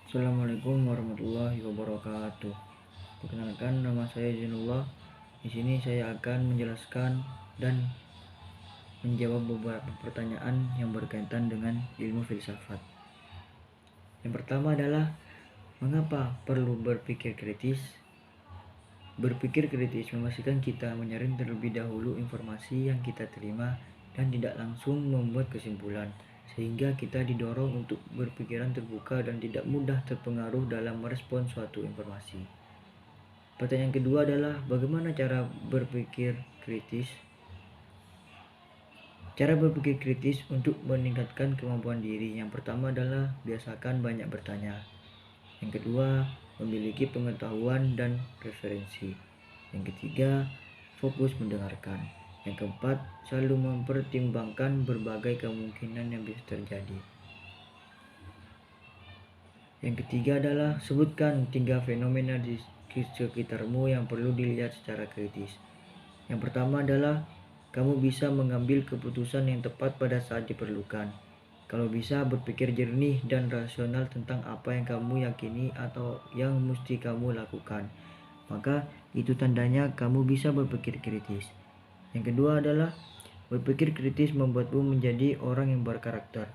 Assalamualaikum warahmatullahi wabarakatuh. Perkenalkan, nama saya Zainullah. Di sini saya akan menjelaskan dan menjawab beberapa pertanyaan yang berkaitan dengan ilmu filsafat. Yang pertama adalah, mengapa perlu berpikir kritis? Berpikir kritis memastikan kita menyaring terlebih dahulu informasi yang kita terima dan tidak langsung membuat kesimpulan, sehingga kita didorong untuk berpikiran terbuka dan tidak mudah terpengaruh dalam merespon suatu informasi. Pertanyaan kedua adalah, bagaimana cara berpikir kritis? Cara berpikir kritis untuk meningkatkan kemampuan diri. Yang pertama adalah biasakan banyak bertanya. Yang kedua, memiliki pengetahuan dan referensi. Yang ketiga, fokus mendengarkan. Yang keempat, selalu mempertimbangkan berbagai kemungkinan yang bisa terjadi. Yang ketiga adalah, sebutkan 3 fenomena di sekitarmu yang perlu dilihat secara kritis. Yang pertama adalah, kamu bisa mengambil keputusan yang tepat pada saat diperlukan. Kalau bisa berpikir jernih dan rasional tentang apa yang kamu yakini atau yang mesti kamu lakukan, maka itu tandanya kamu bisa berpikir kritis. Yang kedua adalah, berpikir kritis membuatmu menjadi orang yang berkarakter.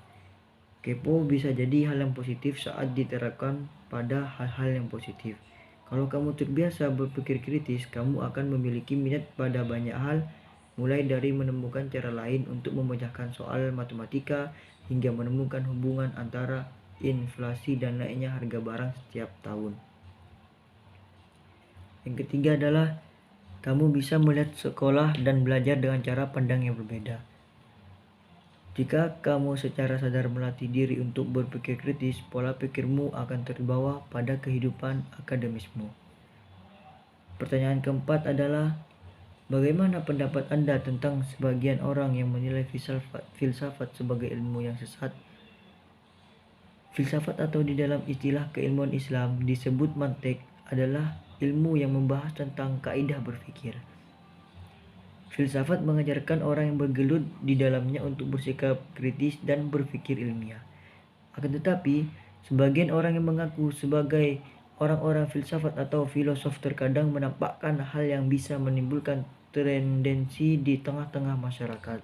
Kepo bisa jadi hal yang positif saat diterapkan pada hal-hal yang positif. Kalau kamu terbiasa berpikir kritis, kamu akan memiliki minat pada banyak hal, mulai dari menemukan cara lain untuk memecahkan soal matematika hingga menemukan hubungan antara inflasi dan naiknya harga barang setiap tahun. Yang ketiga adalah, kamu bisa melihat sekolah dan belajar dengan cara pandang yang berbeda. Jika kamu secara sadar melatih diri untuk berpikir kritis, pola pikirmu akan terbawa pada kehidupan akademismu. Pertanyaan keempat adalah, bagaimana pendapat Anda tentang sebagian orang yang menilai filsafat sebagai ilmu yang sesat? Filsafat atau di dalam istilah keilmuan Islam disebut mantik adalah ilmu yang membahas tentang kaidah berpikir. Filsafat mengajarkan orang yang bergelut di dalamnya untuk bersikap kritis dan berpikir ilmiah. Akan tetapi, sebagian orang yang mengaku sebagai orang-orang filsafat atau filosof terkadang menampakkan hal yang bisa menimbulkan tendensi di tengah-tengah masyarakat.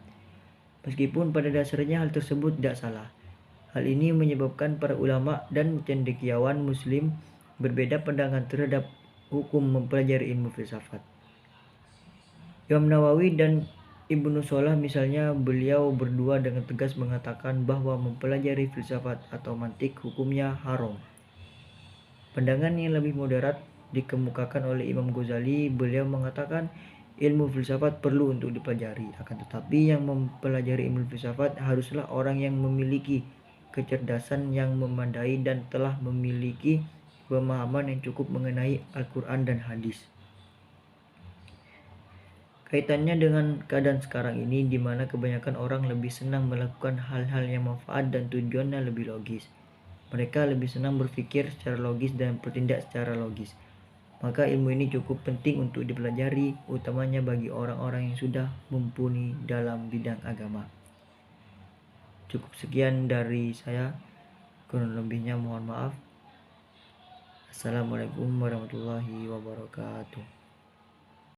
Meskipun pada dasarnya hal tersebut tidak salah. Hal ini menyebabkan para ulama dan cendekiawan muslim berbeda pandangan terhadap hukum mempelajari ilmu filsafat. Imam Nawawi dan Ibnu Shalah misalnya, beliau berdua dengan tegas mengatakan bahwa mempelajari filsafat atau mantik hukumnya haram. Pandangan yang lebih moderat dikemukakan oleh Imam Ghazali. Beliau mengatakan ilmu filsafat perlu untuk dipelajari, akan tetapi yang mempelajari ilmu filsafat haruslah orang yang memiliki kecerdasan yang memadai dan telah memiliki pemahaman yang cukup mengenai Al-Quran dan hadis. Kaitannya dengan keadaan sekarang ini, di mana kebanyakan orang lebih senang melakukan hal-hal yang manfaat dan tujuannya lebih logis. Mereka lebih senang berpikir secara logis dan bertindak secara logis. Maka ilmu ini cukup penting untuk dipelajari, utamanya bagi orang-orang yang sudah mumpuni dalam bidang agama. Cukup sekian dari saya, kurang lebihnya mohon maaf. Assalamualaikum warahmatullahi wabarakatuh.